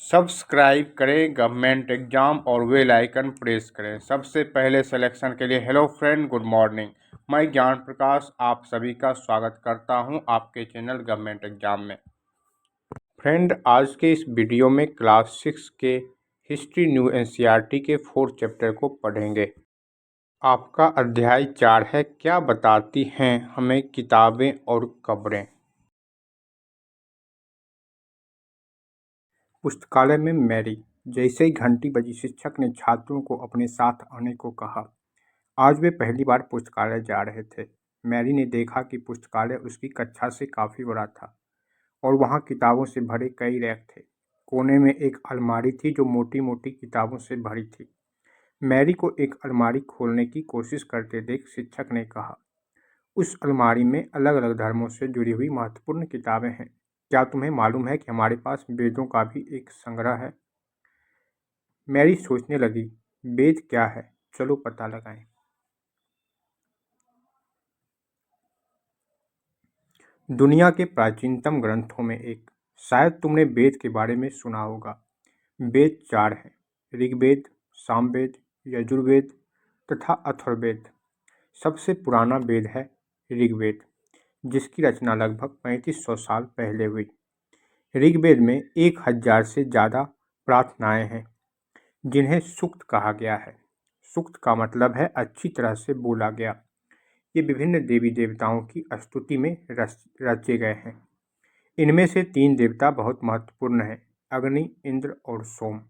Subscribe करें government exam और bell icon press करें सबसे पहले सिलेक्शन के लिए। Hello friend, good morning. मैं ज्ञान प्रकाश आप सभी का स्वागत करता हूं आपके चैनल गवर्नमेंट एग्जाम में। फ्रेंड, आज के इस वीडियो में क्लास 6 के हिस्ट्री न्यू एनसीईआरटी के 4th चैप्टर को पढ़ेंगे। आपका अध्याय 4 है, क्या बताती हैं हमें किताबें और खबरें। पुस्तकालय में मैरी। जैसे ही घंटी बजी, शिक्षक ने छात्रों को अपने साथ आने को कहा। आज वे पहली बार पुस्तकालय जा रहे थे। मैरी ने देखा कि पुस्तकालय उसकी कक्षा से काफ़ी बड़ा था और वहाँ किताबों से भरे कई रैक थे। कोने में एक अलमारी थी जो मोटी मोटी किताबों से भरी थी। मैरी को एक अलमारी खोलने की कोशिश करते देख शिक्षक ने कहा, उस अलमारी में अलग अलग धर्मों से जुड़ी हुई महत्वपूर्ण किताबें हैं। क्या तुम्हें मालूम है कि हमारे पास वेदों का भी एक संग्रह है। मैरी सोचने लगी, वेद क्या है, चलो पता लगाएं। दुनिया के प्राचीनतम ग्रंथों में एक। शायद तुमने वेद के बारे में सुना होगा। वेद 4 हैं, ऋग्वेद, सामवेद, यजुर्वेद तथा अथर्ववेद। सबसे पुराना वेद है ऋग्वेद, जिसकी रचना लगभग 3500 साल पहले हुई। ऋग्वेद में 1000 से ज़्यादा प्रार्थनाएं हैं, जिन्हें सूक्त कहा गया है। सूक्त का मतलब है अच्छी तरह से बोला गया। ये विभिन्न देवी देवताओं की स्तुति में रचे गए हैं। इनमें से 3 देवता बहुत महत्वपूर्ण हैं, अग्नि, इंद्र और सोम।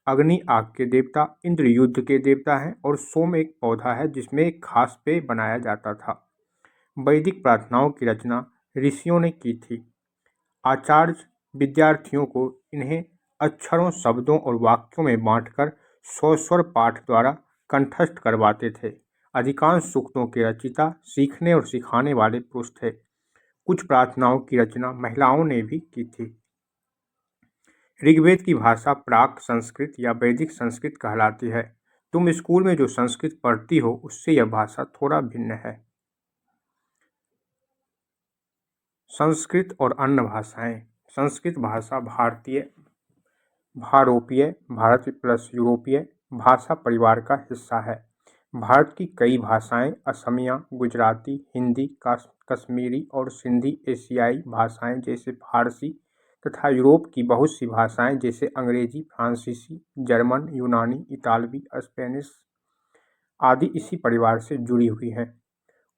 अग्नि आग के देवता, इंद्र युद्ध के देवता हैं और सोम एक पौधा है जिसमें एक खास पेय बनाया जाता था। वैदिक प्रार्थनाओं की रचना ऋषियों ने की थी। आचार्य विद्यार्थियों को इन्हें अक्षरों, शब्दों और वाक्यों में बांटकर स्वस्वर पाठ द्वारा कंठस्थ करवाते थे। अधिकांश सूक्तों के रचयिता सीखने और सिखाने वाले पुरुष थे। कुछ प्रार्थनाओं की रचना महिलाओं ने भी की थी। ऋग्वेद की भाषा प्राक संस्कृत या वैदिक संस्कृत कहलाती है। तुम स्कूल में जो संस्कृत पढ़ती हो उससे यह भाषा थोड़ा भिन्न है। संस्कृत और अन्य भाषाएं। संस्कृत भाषा भारतीय, भारोपीय, भारत प्लस यूरोपीय भाषा परिवार का हिस्सा है। भारत की कई भाषाएं असमिया, गुजराती, हिंदी, कश्मीरी और सिंधी एशियाई भाषाएं जैसे फारसी तथा यूरोप की बहुत सी भाषाएं जैसे अंग्रेजी, फ्रांसीसी, जर्मन, यूनानी, इतालवी, स्पेनिश आदि इसी परिवार से जुड़ी हुई हैं।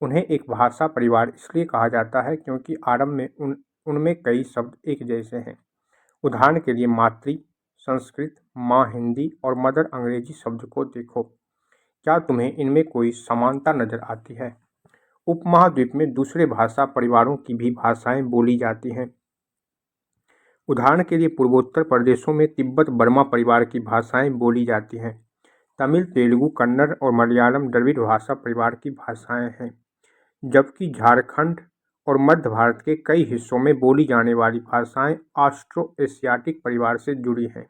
उन्हें एक भाषा परिवार इसलिए कहा जाता है क्योंकि आरंभ में उनमें कई शब्द एक जैसे हैं। उदाहरण के लिए मातृ संस्कृत, माँ हिंदी और मदर अंग्रेजी शब्द को देखो। क्या तुम्हें इनमें कोई समानता नजर आती है? उपमहाद्वीप में दूसरे भाषा परिवारों की भी भाषाएं बोली जाती हैं। उदाहरण के लिए पूर्वोत्तर प्रदेशों में तिब्बत बर्मा परिवार की भाषाएं बोली जाती हैं। तमिल, तेलुगु, कन्नड़ और मलयालम द्रविड़ भाषा परिवार की भाषाएं हैं, जबकि झारखंड और मध्य भारत के कई हिस्सों में बोली जाने वाली भाषाएं ऑस्ट्रो एशियाटिक परिवार से जुड़ी हैं।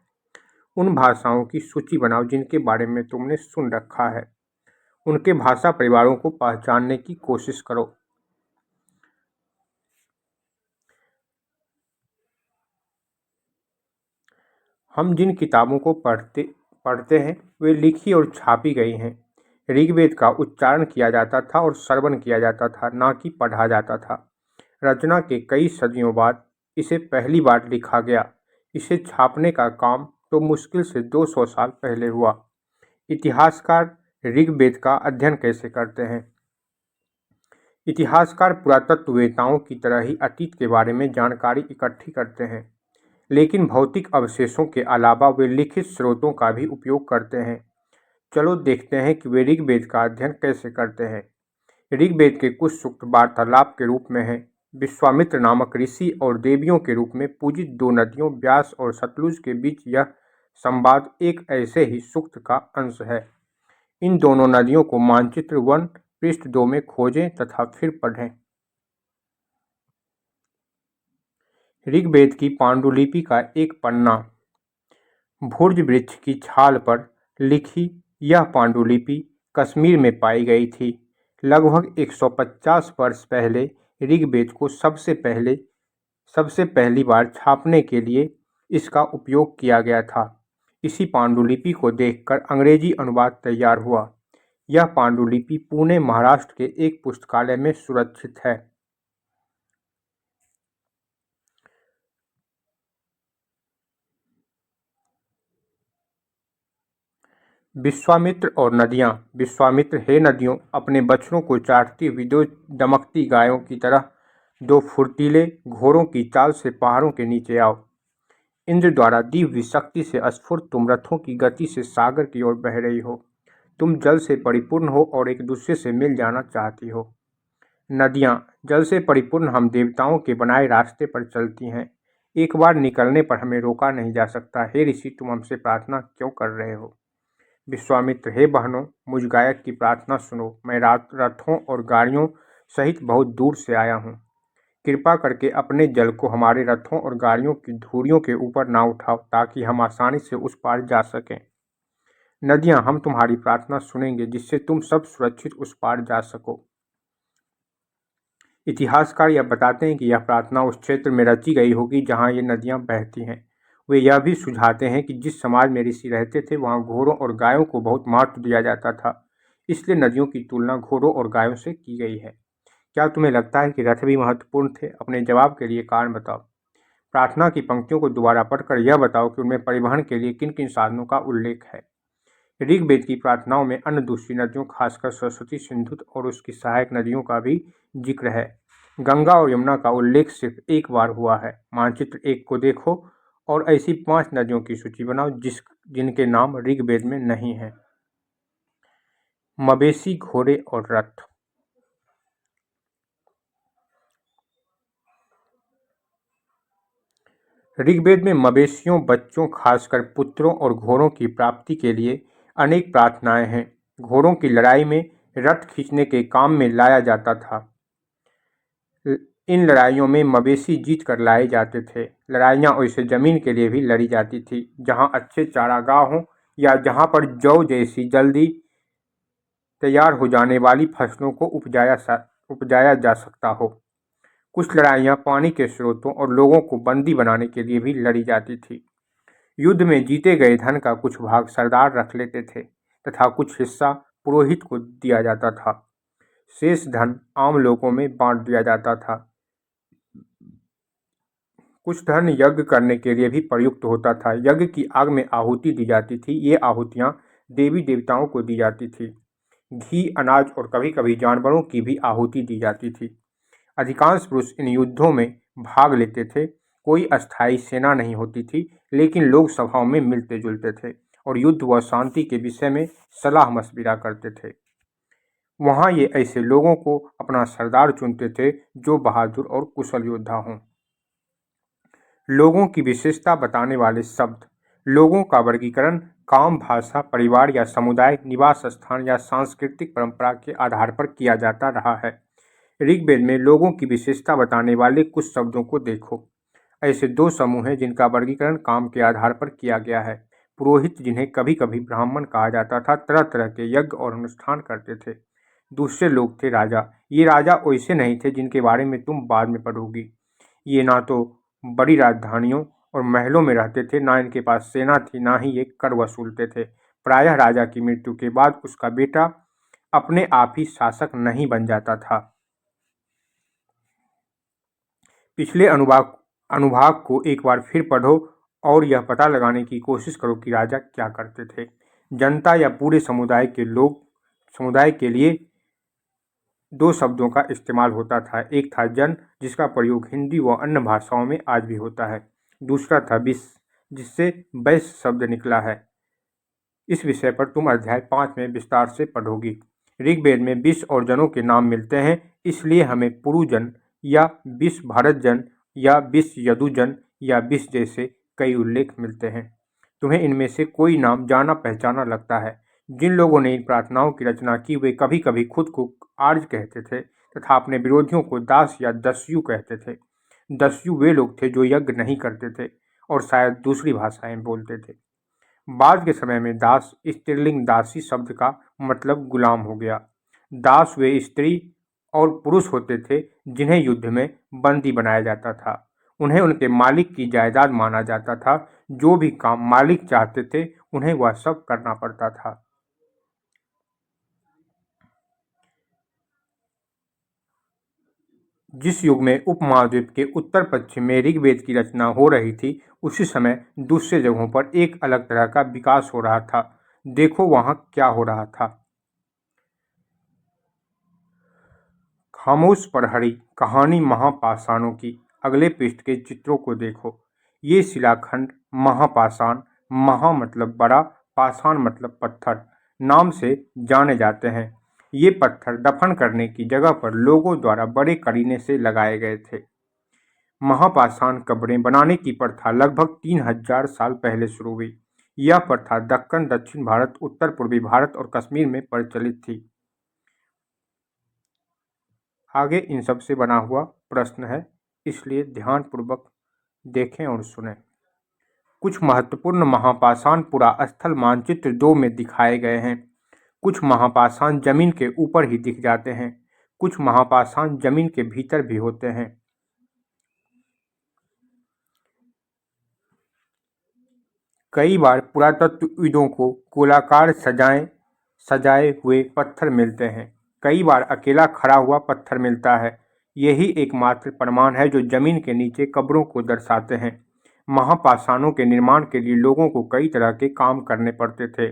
उन भाषाओं की सूची बनाओ जिनके बारे में तुमने सुन रखा है। उनके भाषा परिवारों को पहचानने की कोशिश करो। हम जिन किताबों को पढ़ते हैं वे लिखी और छापी गई हैं। ऋग्वेद का उच्चारण किया जाता था और श्रवण किया जाता था, ना कि पढ़ा जाता था। रचना के कई सदियों बाद इसे पहली बार लिखा गया। इसे छापने का काम तो मुश्किल से 200 साल पहले हुआ। इतिहासकार ऋग्वेद का अध्ययन कैसे करते हैं? इतिहासकार पुरातत्ववेत्ताओं की तरह ही अतीत के बारे में जानकारी इकट्ठी करते हैं, लेकिन भौतिक अवशेषों के अलावा वे लिखित स्रोतों का भी उपयोग करते हैं। चलो देखते हैं कि वे ऋग्वेद का अध्ययन कैसे करते हैं। ऋग्वेद के कुछ सूक्त वार्तालाप के रूप में हैं। विश्वामित्र नामक ऋषि और देवियों के रूप में पूजित 2 नदियों व्यास और सतलुज के बीच यह संवाद एक ऐसे ही सूक्त का अंश है। इन दोनों नदियों को मानचित्र 1 पृष्ठ 2 में खोजें तथा फिर पढ़ें। ऋग्वेद की पांडुलिपि का एक पन्ना। भुर्ज वृक्ष की छाल पर लिखी यह पांडुलिपि कश्मीर में पाई गई थी। लगभग 150 वर्ष पहले ऋग्वेद को सबसे पहली बार छापने के लिए इसका उपयोग किया गया था। इसी पांडुलिपि को देखकर अंग्रेजी अनुवाद तैयार हुआ। यह पांडुलिपि पुणे, महाराष्ट्र के एक पुस्तकालय में सुरक्षित है। विश्वामित्र और नदियाँ। विश्वामित्र, हे नदियों, अपने बछड़ों को चाटती हुई दो दमकती गायों की तरह दो फुर्तीले घोड़ों की चाल से पहाड़ों के नीचे आओ। इंद्र द्वारा दी हुई शक्ति से स्फुर तुम रथों की गति से सागर की ओर बह रही हो। तुम जल से परिपूर्ण हो और एक दूसरे से मिल जाना चाहती हो। नदियाँ, जल से परिपूर्ण हम देवताओं के बनाए रास्ते पर चलती हैं। एक बार निकलने पर हमें रोका नहीं जा सकता। हे ऋषि, तुम हमसे प्रार्थना क्यों कर रहे हो? विश्वामित्र, हे बहनों, मुझ गायक की प्रार्थना सुनो। मैं रथों और गाड़ियों सहित बहुत दूर से आया हूँ। कृपा करके अपने जल को हमारे रथों और गाड़ियों की धुरियों के ऊपर ना उठाओ, ताकि हम आसानी से उस पार जा सकें। नदियाँ, हम तुम्हारी प्रार्थना सुनेंगे, जिससे तुम सब सुरक्षित उस पार जा सको। इतिहासकार यह बताते हैं कि यह प्रार्थना उस क्षेत्र में रची गई होगी जहाँ ये नदियाँ बहती हैं। वे यह भी सुझाते हैं कि जिस समाज में ऋषि रहते थे वहाँ घोड़ों और गायों को बहुत महत्व दिया जाता था, इसलिए नदियों की तुलना घोड़ों और गायों से की गई है। क्या तुम्हें लगता है कि रथ भी महत्वपूर्ण थे? अपने जवाब के लिए कारण बताओ। प्रार्थना की पंक्तियों को दोबारा पढ़कर यह बताओ कि उनमें परिवहन के लिए किन किन साधनों का उल्लेख है। ऋग्वेद की प्रार्थनाओं में अन्य दूसरी नदियों, खासकर सरस्वती, सिंधु और उसकी सहायक नदियों का भी जिक्र है। गंगा और यमुना का उल्लेख सिर्फ एक बार हुआ है। मानचित्र 1 को देखो और ऐसी 5 नदियों की सूची बनाओ जिनके नाम ऋग्वेद में नहीं है। मवेशी, घोड़े और रथ। ऋग्वेद में मवेशियों, बच्चों, खासकर पुत्रों और घोड़ों की प्राप्ति के लिए अनेक प्रार्थनाएं हैं। घोड़ों की लड़ाई में रथ खींचने के काम में लाया जाता था। इन लड़ाइयों में मवेशी जीत कर लाए जाते थे। लड़ाइयाँ वैसे जमीन के लिए भी लड़ी जाती थी, जहाँ अच्छे चारागाह हों या जहाँ पर जौ जैसी जल्दी तैयार हो जाने वाली फसलों को उपजाया जा सकता हो। कुछ लड़ाइयाँ पानी के स्रोतों और लोगों को बंदी बनाने के लिए भी लड़ी जाती थी। युद्ध में जीते गए धन का कुछ भाग सरदार रख लेते थे तथा कुछ हिस्सा पुरोहित को दिया जाता था। शेष धन आम लोगों में बांट दिया जाता था। कुछ धन यज्ञ करने के लिए भी प्रयुक्त होता था। यज्ञ की आग में आहुति दी जाती थी। ये आहुतियाँ देवी देवताओं को दी जाती थी। घी, अनाज और कभी-कभी जानवरों की भी आहुति दी जाती थी। अधिकांश पुरुष इन युद्धों में भाग लेते थे। कोई अस्थायी सेना नहीं होती थी, लेकिन लोग सभाओं में मिलते जुलते थे और युद्ध व शांति के विषय में सलाह मशविरा करते थे। वहाँ ये ऐसे लोगों को अपना सरदार चुनते थे जो बहादुर और कुशल योद्धा हों। लोगों की विशेषता बताने वाले शब्द। लोगों का वर्गीकरण काम, भाषा, परिवार या समुदाय, निवास स्थान या सांस्कृतिक परंपरा के आधार पर किया जाता रहा है। ऋग्वेद में लोगों की विशेषता बताने वाले कुछ शब्दों को देखो। ऐसे 2 समूह हैं जिनका वर्गीकरण काम के आधार पर किया गया है। पुरोहित, जिन्हें कभी कभी ब्राह्मण कहा जाता था, तरह तरह के यज्ञ और अनुष्ठान करते थे। दूसरे लोग थे राजा। ये राजा वैसे नहीं थे जिनके बारे में तुम बाद में पढ़ोगी। ये ना तो बड़ी राजधानियों और महलों में रहते थे, ना इनके पास सेना थी, ना ही ये कर वसूलते थे। प्रायः राजा की मृत्यु के बाद उसका बेटा अपने आप ही शासक नहीं बन जाता था। पिछले अनुभाग को एक बार फिर पढ़ो और यह पता लगाने की कोशिश करो कि राजा क्या करते थे। जनता या पूरे समुदाय के लिए 2 शब्दों का इस्तेमाल होता था। एक था जन, जिसका प्रयोग हिंदी व अन्य भाषाओं में आज भी होता है। दूसरा था विश, जिससे वैश्य शब्द निकला है। इस विषय पर तुम अध्याय 5 में विस्तार से पढ़ोगी। ऋग्वेद में विश और जनों के नाम मिलते हैं, इसलिए हमें पुरुजन या विश भारतजन या विश यदुजन या विश जैसे कई उल्लेख मिलते हैं। तुम्हें इनमें से कोई नाम जाना पहचाना लगता है। जिन लोगों ने इन प्रार्थनाओं की रचना की वे कभी कभी खुद को आर्य कहते थे तथा अपने विरोधियों को दास या दस्यु कहते थे। दस्यु वे लोग थे जो यज्ञ नहीं करते थे और शायद दूसरी भाषाएं बोलते थे। बाद के समय में दास स्त्रीलिंग दासी शब्द का मतलब गुलाम हो गया। दास वे स्त्री और पुरुष होते थे जिन्हें युद्ध में बंदी बनाया जाता था। उन्हें उनके मालिक की जायदाद माना जाता था। जो भी काम मालिक चाहते थे उन्हें वह सब करना पड़ता था। जिस युग में उपमहाद्वीप के उत्तर पश्चिम में ऋग्वेद की रचना हो रही थी, उसी समय दूसरे जगहों पर एक अलग तरह का विकास हो रहा था। देखो वहां क्या हो रहा था। खामोश प्रहरी कहानी महापाषाणों की। अगले पृष्ठ के चित्रों को देखो। ये शिलाखंड महापाषाण, महा मतलब बड़ा, पाषाण मतलब पत्थर, नाम से जाने जाते हैं। ये पत्थर दफन करने की जगह पर लोगों द्वारा बड़े करीने से लगाए गए थे। महापाषाण कब्रें बनाने की प्रथा लगभग 3000 साल पहले शुरू हुई। यह प्रथा दक्कन, दक्षिण भारत, उत्तर पूर्वी भारत और कश्मीर में प्रचलित थी। आगे इन सब से बना हुआ प्रश्न है, इसलिए ध्यानपूर्वक देखें और सुनें। कुछ महत्वपूर्ण महापाषाण पुरास्थल मानचित्र 2 में दिखाए गए हैं। कुछ महापाषाण जमीन के ऊपर ही दिख जाते हैं। कुछ महापाषाण जमीन के भीतर भी होते हैं। कई बार पुरातत्वविदों को गोलाकार सजाए हुए पत्थर मिलते हैं। कई बार अकेला खड़ा हुआ पत्थर मिलता है। यही एकमात्र प्रमाण है जो जमीन के नीचे कब्रों को दर्शाते हैं। महापाषाणों के निर्माण के लिए लोगों को कई तरह के काम करने पड़ते थे।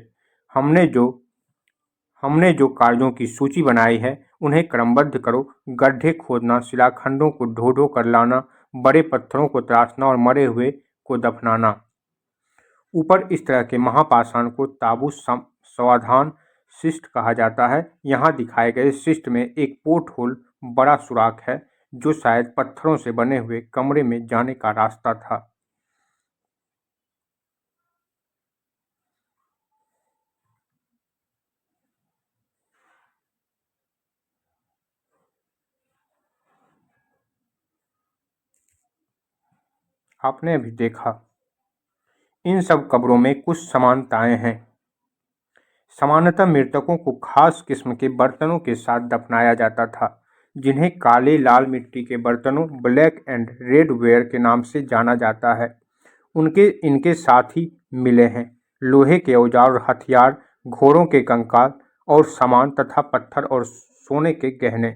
हमने जो कार्यों की सूची बनाई है उन्हें क्रमबद्ध करो। गड्ढे खोदना, शिलाखंडों को ढो ढो कर लाना, बड़े पत्थरों को तराशना और मरे हुए को दफनाना। ऊपर इस तरह के महापाषाण को ताबूत समाधान शिस्ट कहा जाता है। यहाँ दिखाए गए शिस्ट में एक पोर्ट होल, बड़ा सुराख है, जो शायद पत्थरों से बने हुए कमरे में जाने का रास्ता था। आपने अभी देखा। इन सब कब्रों में कुछ समानताएं हैं। सामान्यतः मृतकों को खास किस्म के बर्तनों के साथ दफनाया जाता था, जिन्हें काले लाल मिट्टी के बर्तनों, ब्लैक एंड रेड वेयर के नाम से जाना जाता है। इनके साथ ही मिले हैं लोहे के औजार और हथियार, घोड़ों के कंकाल और सामान तथा पत्थर और सोने के गहने।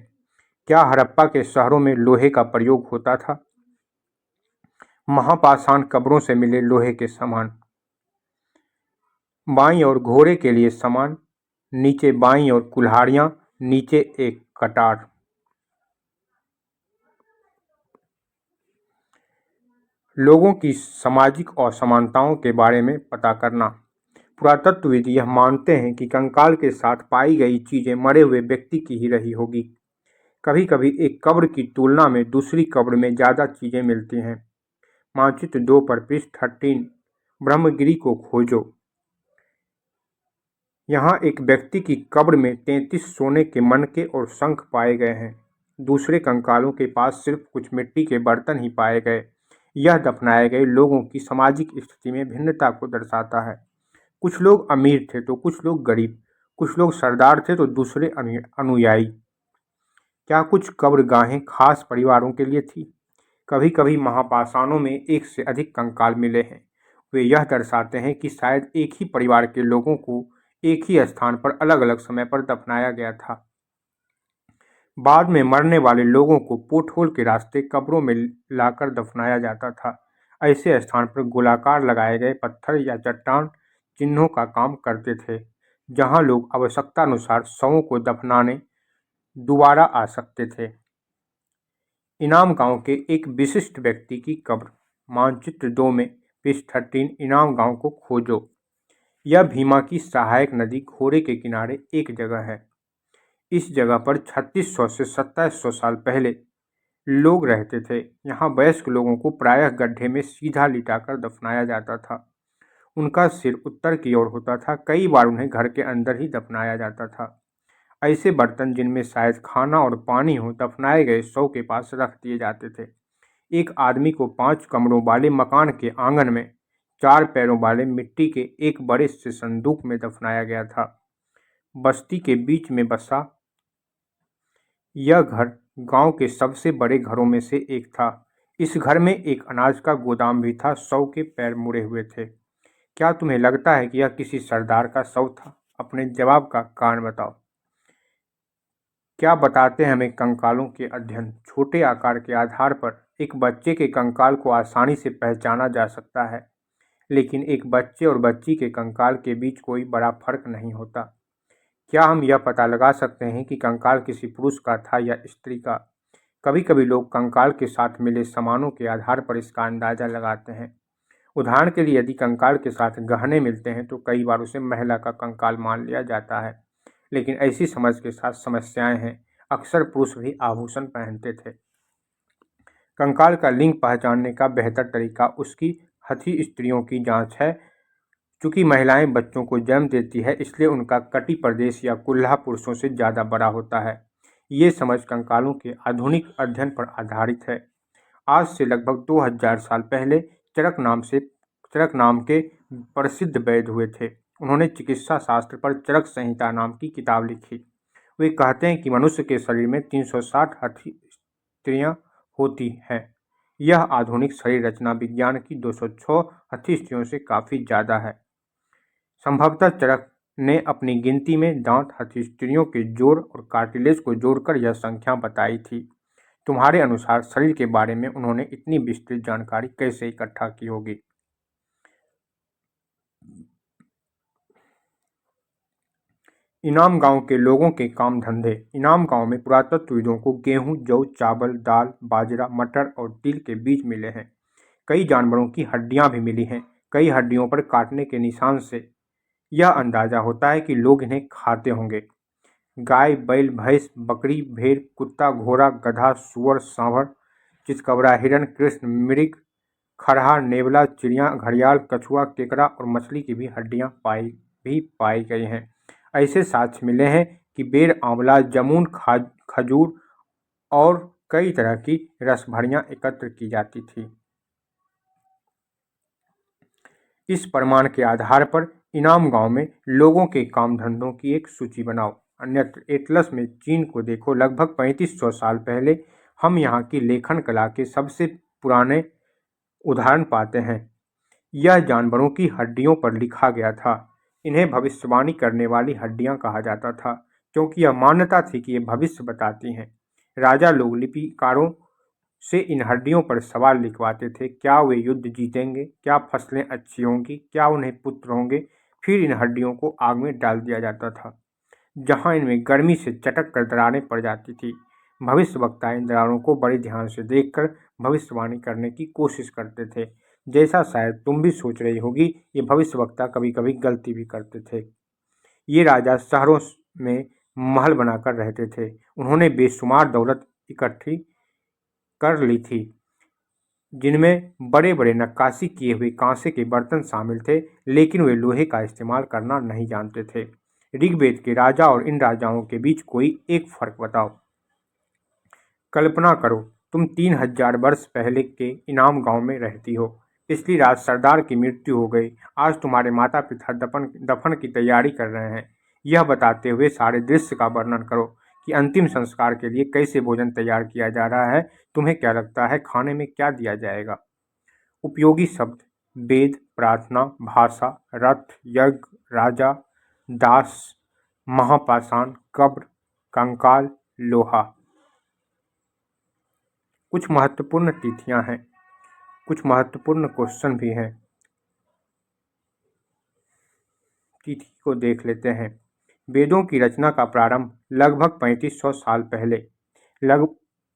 क्या हड़प्पा के शहरों में लोहे का प्रयोग होता था? महापाषाण कब्रों से मिले लोहे के सामान। बाईं ओर घोड़े के लिए सामान, नीचे बाईं ओर कुल्हाड़ियां, नीचे एक कटार। लोगों की सामाजिक असमानताओं के बारे में पता करना। पुरातत्वविद यह मानते हैं कि कंकाल के साथ पाई गई चीजें मरे हुए व्यक्ति की ही रही होगी। कभी कभी एक कब्र की तुलना में दूसरी कब्र में ज्यादा चीजें मिलती हैं। मानचित्र 2 पर पृष्ठ 13 ब्रह्मगिरी को खोजो। यहाँ एक व्यक्ति की कब्र में 33 सोने के मनके और शंख पाए गए हैं। दूसरे कंकालों के पास सिर्फ कुछ मिट्टी के बर्तन ही पाए गए। यह दफनाए गए लोगों की सामाजिक स्थिति में भिन्नता को दर्शाता है। कुछ लोग अमीर थे तो कुछ लोग गरीब, कुछ लोग सरदार थे तो दूसरे अनुयायी। क्या कुछ कब्रगाहें खास परिवारों के लिए थी? कभी कभी महापाषाणों में एक से अधिक कंकाल मिले हैं। वे यह दर्शाते हैं कि शायद एक ही परिवार के लोगों को एक ही स्थान पर अलग अलग समय पर दफनाया गया था। बाद में मरने वाले लोगों को पोर्टहोल के रास्ते कब्रों में लाकर दफनाया जाता था। ऐसे स्थान पर गोलाकार लगाए गए पत्थर या चट्टान चिन्हों का काम करते थे, जहां लोग आवश्यकतानुसार शवों को दफनाने दोबारा आ सकते थे। इनाम गांव के एक विशिष्ट व्यक्ति की कब्र। मानचित्र 2 में पृष्ठ 13 इनाम गांव को खोजो। यह भीमा की सहायक नदी घोड़े के किनारे एक जगह है। इस जगह पर 3600 से 2700 साल पहले लोग रहते थे। यहाँ वयस्क लोगों को प्रायः गड्ढे में सीधा लिटाकर दफनाया जाता था। उनका सिर उत्तर की ओर होता था। कई बार उन्हें घर के अंदर ही दफनाया जाता था। ऐसे बर्तन जिनमें शायद खाना और पानी हो, दफनाए गए शव के पास रख दिए जाते थे। एक आदमी को 5 कमरों वाले मकान के आंगन में 4 पैरों वाले मिट्टी के एक बड़े से संदूक में दफनाया गया था। बस्ती के बीच में बसा यह घर गांव के सबसे बड़े घरों में से एक था। इस घर में एक अनाज का गोदाम भी था। शव के पैर मुड़े हुए थे। क्या तुम्हें लगता है कि यह किसी सरदार का शव था? अपने जवाब का कारण बताओ। क्या बताते हैं हमें कंकालों के अध्ययन? छोटे आकार के आधार पर एक बच्चे के कंकाल को आसानी से पहचाना जा सकता है, लेकिन एक बच्चे और बच्ची के कंकाल के बीच कोई बड़ा फर्क नहीं होता। क्या हम यह पता लगा सकते हैं कि कंकाल किसी पुरुष का था या स्त्री का? कभी-कभी लोग कंकाल के साथ मिले सामानों के आधार पर इसका अंदाजा लगाते हैं। उदाहरण के लिए, यदि कंकाल के साथ गहने मिलते हैं तो कई बार उसे महिला का कंकाल मान लिया जाता है, लेकिन ऐसी समझ के साथ समस्याएं हैं। अक्सर पुरुष भी आभूषण पहनते थे। कंकाल का लिंग पहचानने का बेहतर तरीका उसकी हथी स्त्रियों की जांच है। चूंकि महिलाएं बच्चों को जन्म देती है, इसलिए उनका कटी प्रदेश या कुल्ला पुरुषों से ज़्यादा बड़ा होता है। ये समझ कंकालों के आधुनिक अध्ययन पर आधारित है। आज से लगभग 2000 साल पहले चरक नाम के प्रसिद्ध वैद्य हुए थे। उन्होंने चिकित्सा शास्त्र पर चरक संहिता नाम की किताब लिखी। वे कहते हैं कि मनुष्य के शरीर में 360 हथी स्त्रियां होती हैं। यह आधुनिक शरीर रचना विज्ञान की 206 हथी स्त्रियों से काफ़ी ज़्यादा है। संभवतः चरक ने अपनी गिनती में दांत हथी स्त्रियों के जोड़ और कार्टिलेज को जोड़कर यह संख्या बताई थी। तुम्हारे अनुसार शरीर के बारे में उन्होंने इतनी विस्तृत जानकारी कैसे इकट्ठा की होगी? इनाम गांव के लोगों के काम धंधे। इनाम गांव में पुरातत्वविदों को गेहूं, जौ, चावल, दाल, बाजरा, मटर और तिल के बीज मिले हैं। कई जानवरों की हड्डियां भी मिली हैं। कई हड्डियों पर काटने के निशान से यह अंदाजा होता है कि लोग इन्हें खाते होंगे। गाय, बैल, भैंस, बकरी, भेड़, कुत्ता, घोड़ा, गधा, सूअर, सांभर, चितकबरा, हिरण, कृष्ण, मृग, खरहा, नेवला, चिड़िया, घड़ियाल, कछुआ, केकड़ा और मछली की भी हड्डियां पाई गई हैं। ऐसे साक्ष्य मिले हैं कि बेर, आंवला, जामुन, खजूर और कई तरह की रसभरियां एकत्र की जाती थी। इस प्रमाण के आधार पर इनाम गांव में लोगों के काम धंधों की एक सूची बनाओ। अन्यत्र एटलस में चीन को देखो। लगभग 3500 साल पहले हम यहाँ की लेखन कला के सबसे पुराने उदाहरण पाते हैं। यह जानवरों की हड्डियों पर लिखा गया था। इन्हें भविष्यवाणी करने वाली हड्डियां कहा जाता था, क्योंकि यह मान्यता थी कि ये भविष्य बताती हैं। राजा लोग लिपिकारों से इन हड्डियों पर सवाल लिखवाते थे। क्या वे युद्ध जीतेंगे? क्या फसलें अच्छी होंगी? क्या उन्हें पुत्र होंगे? फिर इन हड्डियों को आग में डाल दिया जाता था, जहां इनमें गर्मी से चटक कर दरारें पड़ जाती थी। भविष्यवक्ता इन दरारों को बड़े ध्यान से देखकर भविष्यवाणी करने की कोशिश करते थे। जैसा शायद तुम भी सोच रही होगी, ये भविष्यवक्ता कभी कभी गलती भी करते थे। ये राजा शहरों में महल बनाकर रहते थे। उन्होंने बेशुमार दौलत इकट्ठी कर ली थी, जिनमें बड़े बड़े नक्काशी किए हुए कांसे के बर्तन शामिल थे, लेकिन वे लोहे का इस्तेमाल करना नहीं जानते थे। ऋग्वेद के राजा और इन राजाओं के बीच कोई एक फर्क बताओ। कल्पना करो, तुम 3000 वर्ष पहले के इनाम गांव में रहती हो। पिछली रात सरदार की मृत्यु हो गई। आज तुम्हारे माता पिता दफन की तैयारी कर रहे हैं। यह बताते हुए सारे दृश्य का वर्णन करो कि अंतिम संस्कार के लिए कैसे भोजन तैयार किया जा रहा है। तुम्हें क्या लगता है, खाने में क्या दिया जाएगा? उपयोगी शब्द: वेद, प्रार्थना, भाषा, रथ, यज्ञ, राजा, दास, महापाषाण, कब्र, कंकाल, लोहा। कुछ महत्वपूर्ण तिथियां हैं, कुछ महत्वपूर्ण क्वेश्चन भी हैं। तिथि को देख लेते हैं। वेदों की रचना का प्रारंभ लगभग 3500 साल पहले। लग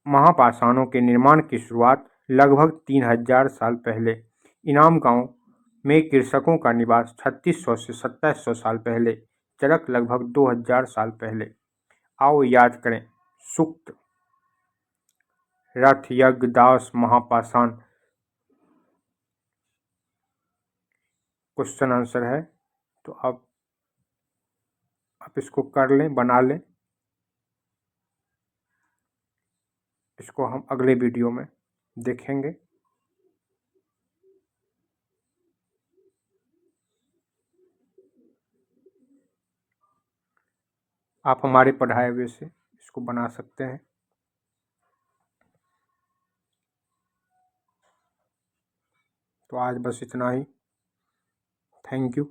महापाषाणों के निर्माण की शुरुआत लगभग 3000 साल पहले। इनाम गांव में कृषकों का निवास 3600 से 2700 साल पहले। चरक लगभग 2000 साल पहले। आओ याद करें। सूक्त, रथ, यज्ञ, दास, महापाषाण। क्वेश्चन आंसर है, तो आप इसको कर लें, बना लें। इसको हम अगले वीडियो में देखेंगे। आप हमारे पढ़ाए हुए से इसको बना सकते हैं। तो आज बस इतना ही। Thank you.